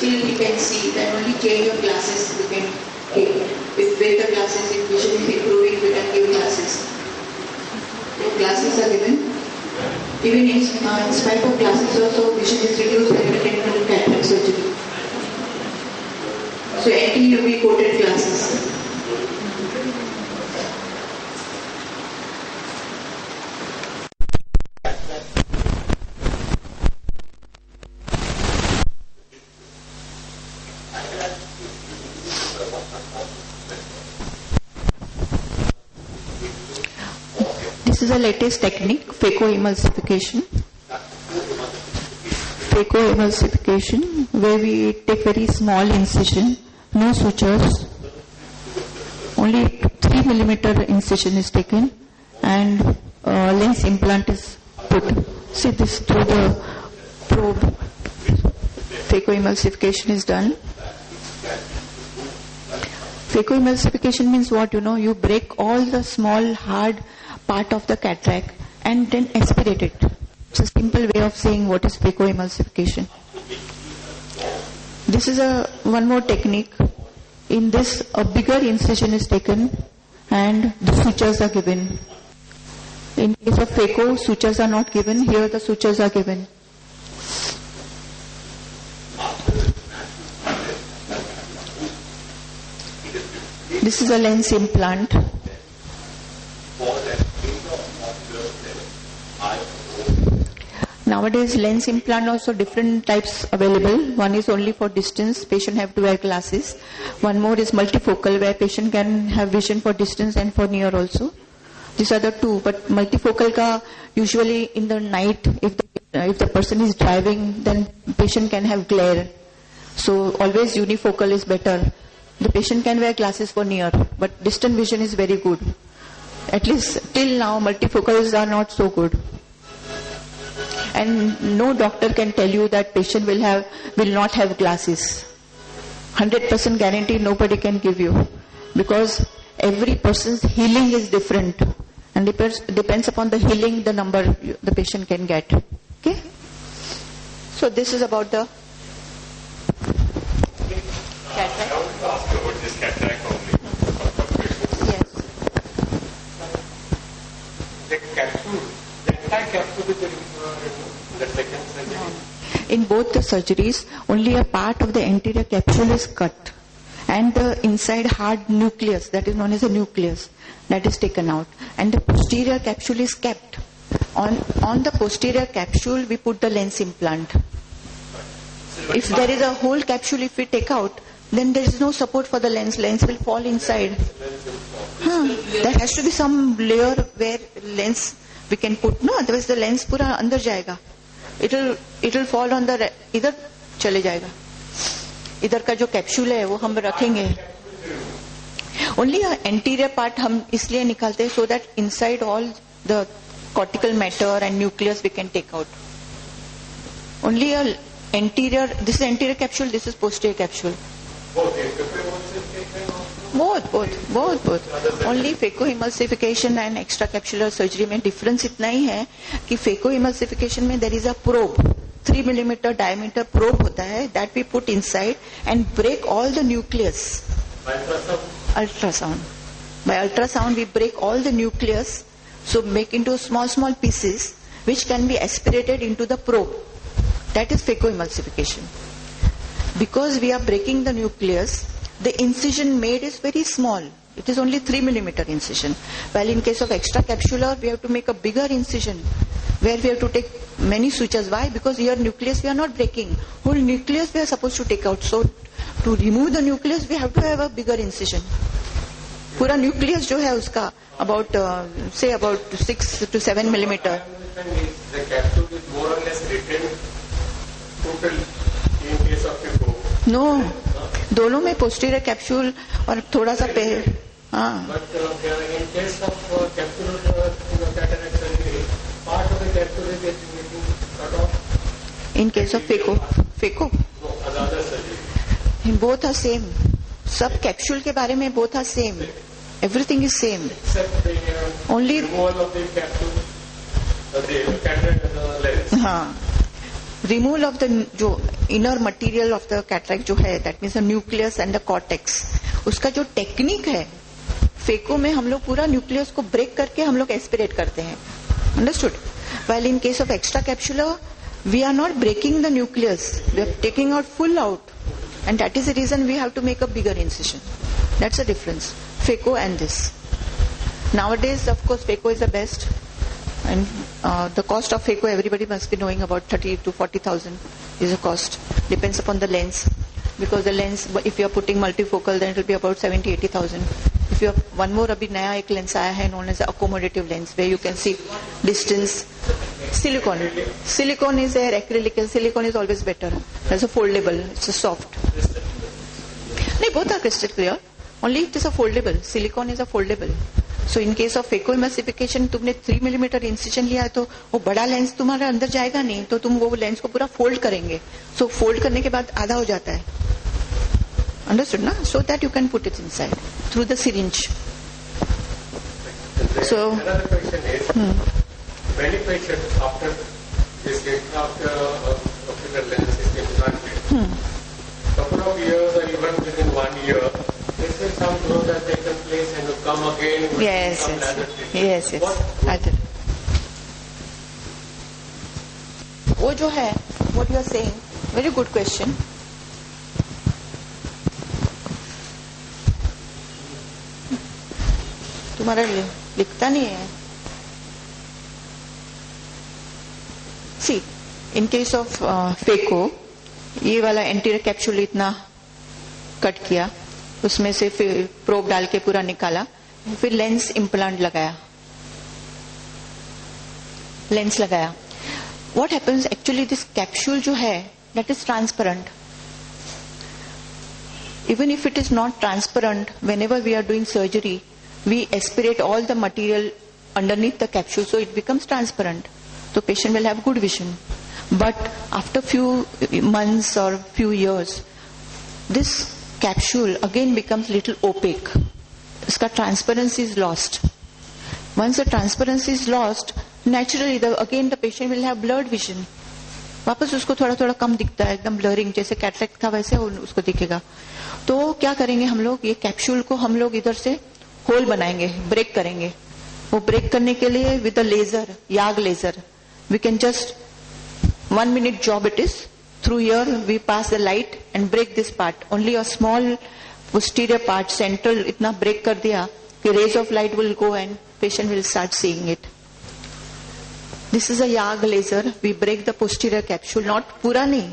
still you can see, then only change your glasses you can give. If better glasses, if vision is improving, we can give glasses. If glasses are given, even in spite of glasses also, vision is reduced, then we can do cataract surgery. So anti-UV coated glasses. This is the latest technique, phacoemulsification. Phacoemulsification, where we take very small incision, no sutures, only 3 millimeter incision is taken, and lens implant is put. See this through the probe. Phacoemulsification is done. Phacoemulsification means what? You break all the small hard part of the cataract and then aspirate it. It's a simple way of saying what is phacoemulsification. This is one more technique. In this, a bigger incision is taken and the sutures are given. In case of phaco, sutures are not given. Here the sutures are given. This is a lens implant. Nowadays, lens implant also different types available. One is only for distance, patient have to wear glasses. One more is multifocal, where patient can have vision for distance and for near also. These are the two. But multifocal ka usually in the night, if the person is driving, then patient can have glare. So always unifocal is better. The patient can wear glasses for near, but distant vision is very good. At least till now, multifocals are not so good. And no doctor can tell you that patient will not have glasses. 100% guarantee nobody can give you, because every person's healing is different, and depends upon the healing the number the patient can get. Okay. So this is about the cataract. I want to ask you about this cataract only. Yes. The capsule, the entire capsule is removed. The second surgery. In both the surgeries, only a part of the anterior capsule is cut, and the inside hard nucleus, that is known as a nucleus, that is taken out, and the posterior capsule is kept. On the posterior capsule, we put the lens implant. If there is a whole capsule, if we take out, then there is no support for the lens. Lens will fall inside. There has to be some layer where lens we can put. No, otherwise the lens pura andar jayega. It will fall on the इधर चले जाएगा. इधर का जो capsule है वो हम रखेंगे. Only a anterior part हम इसलिए निकालते हैं so that inside all the cortical matter and nucleus we can take out. Only a anterior. This is anterior capsule. This is posterior capsule. Both. Only phacoemulsification and extracapsular surgery में difference इतना ही है कि phacoemulsification में there is a probe, 3 millimeter diameter probe होता है, that we put inside and break all the nucleus. Ultrasound. By ultrasound we break all the nucleus, so make into small pieces which can be aspirated into the probe. That is phacoemulsification. Because we are breaking the nucleus, the incision made is very small. It is only 3 millimeter incision. While in case of extracapsular, we have to make a bigger incision where we have to take many sutures. Why? Because here nucleus we are not breaking. Whole nucleus we are supposed to take out. So to remove the nucleus, we have to have a bigger incision. Pura nucleus जो है उसका about 6 to 7 millimeter. The capsule is more or less retained total in case of phaco. No, दोनों में posterior capsule और थोड़ा सा But in case of capsule cataract surgery, part of the capsule is getting cut off. In case of phaco. No, other surgery. Both are same. सब capsule के बारे में both are same. Everything is same. Except the only removal of the capsule, the cataract lens. हाँ. Removal of the जो inner material of the cataract जो है, that means the nucleus and the cortex, उसका जो technique है, phaco में हम लोग पूरा न्यूक्लियस को ब्रेक करके हम लोग एस्पिरेट करते हैं. Understood? While in case of extra capsular we are not breaking the nucleus, we are taking out full out, and that is the reason we have to make a bigger incision. That's the difference, phaco and this. Nowadays, of course, phaco is the best, and the cost of phaco everybody must be knowing, about 30 to 40,000 is the cost. Depends upon the lens, because the lens, if you are putting multifocal, then it will be about 70-80,000. If you have one more, abhi naya ek lens aaya hai known as accommodative lens, where you can see distance. Silicone. Silicone is there, acrylic. Silicone is always better. It's a foldable. It's a soft. No, both are crystal clear. Only it is a foldable. Silicone is a foldable. So in case of phacoemulsification, तुमने 3 millimetre incision लिया है तो वो बड़ा lens तुम्हारे अंदर जाएगा नहीं, तो तुम वो लेंस को पूरा फोल्ड करेंगे. So फोल्ड करने के बाद आधा हो जाता है. Understood, na? So that you can put it inside through the syringe. So another question is, many patients after this optical lens is implanted, couple of years or even within 1 year, there is some growth that taken place and will come again with yes, some yes, other treatment. yes, yes. वो जो है, what you are saying, very good question. तुम्हारा लिखता नहीं है. सी in case of phaco, ये वाला anterior capsule इतना कट किया, उसमें से फिर प्रोब डाल के पूरा निकाला, फिर लेंस इम्प्लांट लगाया, लेंस लगाया. What happens actually, this capsule जो है that is transparent. Even if it is not transparent, whenever we are doing surgery, we aspirate all the material underneath the capsule, so it becomes transparent. So patient will have good vision. But after few months or few years, this capsule again becomes little opaque. Iska transparency is lost. Once the transparency is lost, naturally again the patient will have blurred vision. वापस उसको थोड़ा थोड़ा कम दिखता है, एकदम blurring, जैसे cataract था वैसे उसको दिखेगा. तो क्या करेंगे हम लोग, ये कैप्सूल को हम लोग इधर से होल बनाएंगे, ब्रेक करेंगे. वो ब्रेक करने के लिए with a laser, YAG laser, we can just 1 minute job it is. Through here we pass the light and break this part. Only a small posterior part, central, इतना break कर दिया कि rays of light will go and patient will start seeing it. This is a YAG laser. We break the posterior capsule, not पूरा नहीं,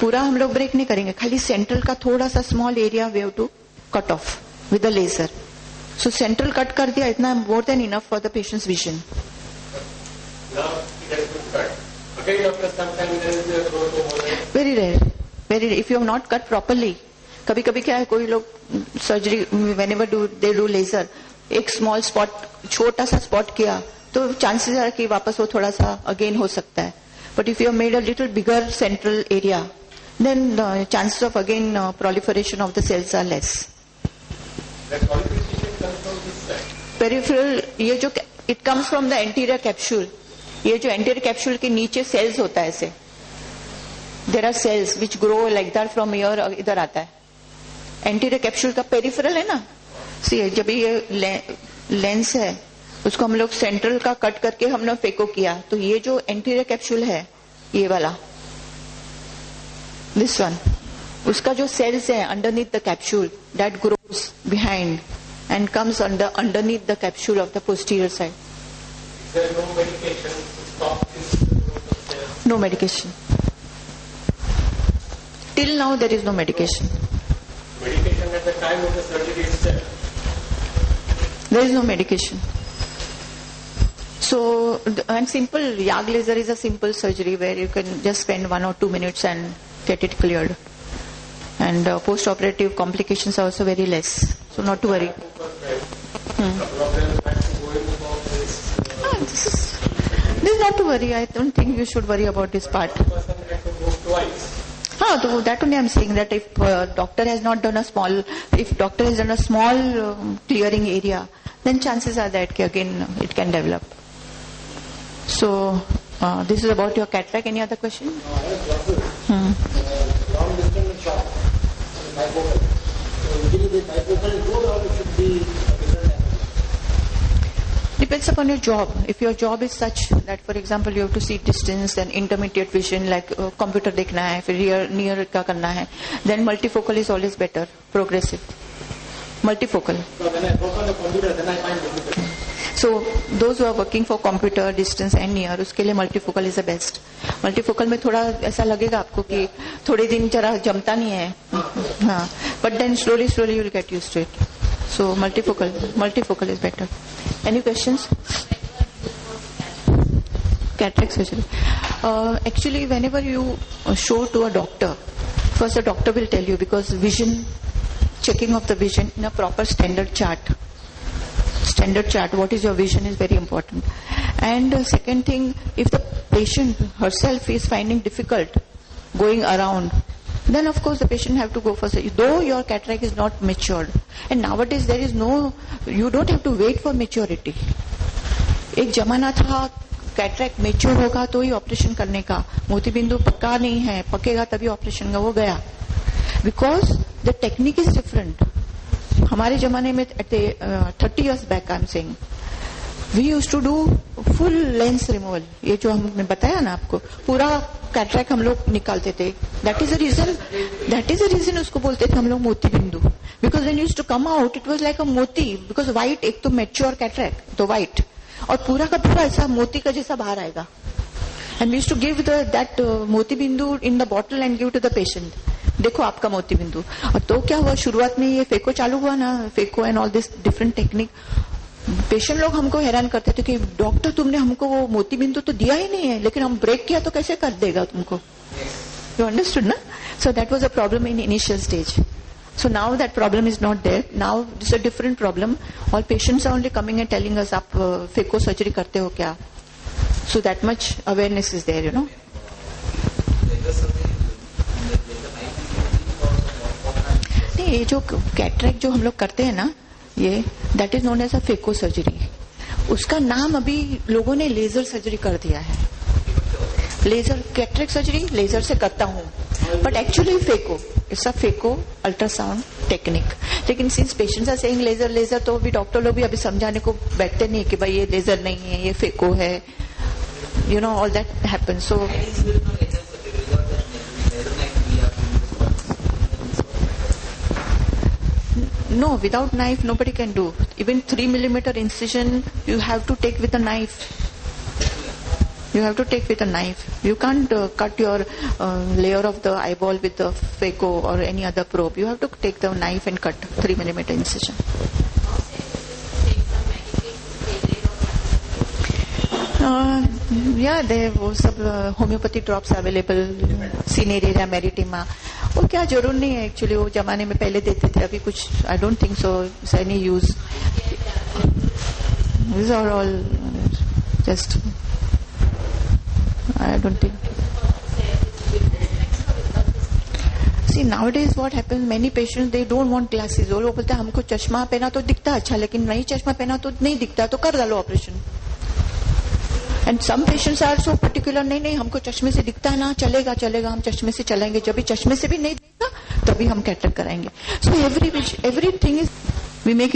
पूरा हम लोग break नहीं करेंगे, खाली सेंट्रल का थोड़ा सा small area we have to cut off with the laser. So central cut कर दिया, इतना more than enough for the patient's vision. Now it has been cut. Again after some time there is a growth over there. Very rare, very rare. If you have not cut properly, कभी कभी क्या है, कोई लोग surgery whenever they do laser, एक small spot, छोटा सा spot किया, तो chances are कि वापस वो थोड़ा सा again हो सकता है. But if you have made a little bigger central area, then the chances of again proliferation of the cells are less. That qualification comes from this side. Peripheral, ये जो it comes from the anterior capsule. ये जो anterior capsule के नीचे cells होता है ऐसे. There are cells which grow like that from here, इधर आता है. Anterior capsule का peripheral है ना. See, जब ये लेंस है, उसको हम लोग सेंट्रल का कट करके हम लोग फेको किया, तो ये जो एंटीरियर कैप्सूल है, ये वाला, दिस वन, उसका जो सेल्स है underneath the capsule, that grows behind and comes underneath the capsule of the posterior side. There is no medication to stop this growth of cells. No medication. Till now there is no medication. Medication at the time of the surgery itself. There is no medication. So, and simple YAG laser is a simple surgery where you can just spend 1 or 2 minutes and get it cleared. And post-operative complications are also very less. So, not to worry. This is not to worry. I don't think you should worry about this part. So that only I am saying that if doctor has not done a small, if doctor has done a small clearing area, then chances are that again it can develop. So This is about your cataract. Any other question? Long distance and short, bifocal. So usually the bifocal is good or it should be a different angle? Depends upon your job. If your job is such that, for example, you have to see distance, then intermediate vision, like computer देखना है, फिर near का करना है, then multifocal is always better, progressive. Multifocal. So when I work on the computer, then I find difficult. So those who are working for computer, distance and near, उसके लिए multifocal is the best. Multifocal में थोड़ा ऐसा लगेगा आपको कि थोड़े दिन जरा जमता नहीं है, हाँ. But then slowly you will get used to it. So multifocal is better. Any questions? Cataract surgery. Actually, whenever you show to a doctor, first the doctor will tell you, because vision, checking of the vision in a proper standard chart, what is your vision is very important. And second thing, if the patient herself is finding difficult going around, then of course the patient have to go for surgery, though your cataract is not matured. And nowadays there is you don't have to wait for maturity. एक जमाना था cataract mature होगा तो ही operation करने का, मोतीबिंदु पक्का नहीं है, पकेगा तभी ऑपरेशन का, वो गया. Because the technique is different. हमारे जमाने में 30 years back I am saying, we use to do full lens removal. ये जो हमने बताया ना आपको, पूरा कैटरेक्ट हम लोग निकालते थे. दैट इज अ रीजन उसको बोलते थे हम लोग मोतीबिंदु. Because when used to come out it was like a मोती, बिकॉज व्हाइट, एक तो मैच्योर कैटरेक्ट तो व्हाइट, और पूरा का पूरा ऐसा मोती का जैसा बाहर आएगा. And we used to give that मोतीबिंदु in the bottle and give to the patient. देखो आपका मोतीबिंदु. और तो क्या हुआ, शुरुआत में ये फेको चालू हुआ ना, phaco and all this different technique. Patient लोग हमको हैरान करते थे कि डॉक्टर तुमने हमको वो मोतीबिंदु तो दिया ही नहीं है, लेकिन हम ब्रेक किया तो कैसे कर देगा तुमको. यू अंडरस्टूड ना. So that was a problem in initial stage. So now that problem is not there. Now it's a different problem. All patients are only coming and telling us, आप phaco surgery करते हो क्या? So that much awareness is there, you know. नहीं, ये जो cataract जो हम लोग करते हैं ना, ये that is known as a phaco surgery. उसका नाम अभी लोगों ने लेजर सर्जरी कर दिया है. लेजर कैटरेक्ट सर्जरी लेजर से करता हूँ, but actually phaco, it's a phaco ultrasound technique. लेकिन since patients are saying laser, तो भी डॉक्टर लोग भी अभी समझाने को बैठते नहीं कि भाई ये लेजर नहीं है, ये फेको है. You know, all that happen. So no, without knife nobody can do. Even 3 millimeter incision you have to take with a knife. You can't cut your layer of the eyeball with the phaco or any other probe. You have to take the knife and cut 3 millimeter incision. Yeah, there वो सब homeopathy drops available, सीनेरिया, मेरिटिमा. वो क्या जरूर नहीं है actually, वो जमाने में पहले देते थे, अभी कुछ I don't think so it's any use. These are all just, I don't think. See, nowadays what happens, many patients they don't want glasses. वो लोग बोलते हैं हमको चश्मा पहना तो दिखता अच्छा, लेकिन नहीं चश्मा पहना तो नहीं दिखता, तो कर डालो operation. And some patients are so particular, नहीं हमको चश्मे से दिखता है ना, चलेगा हम चश्मे से चलेंगे. जब भी चश्मे से भी नहीं दिखता तभी हम कैटरेक्ट कराएंगे. So everything is, we make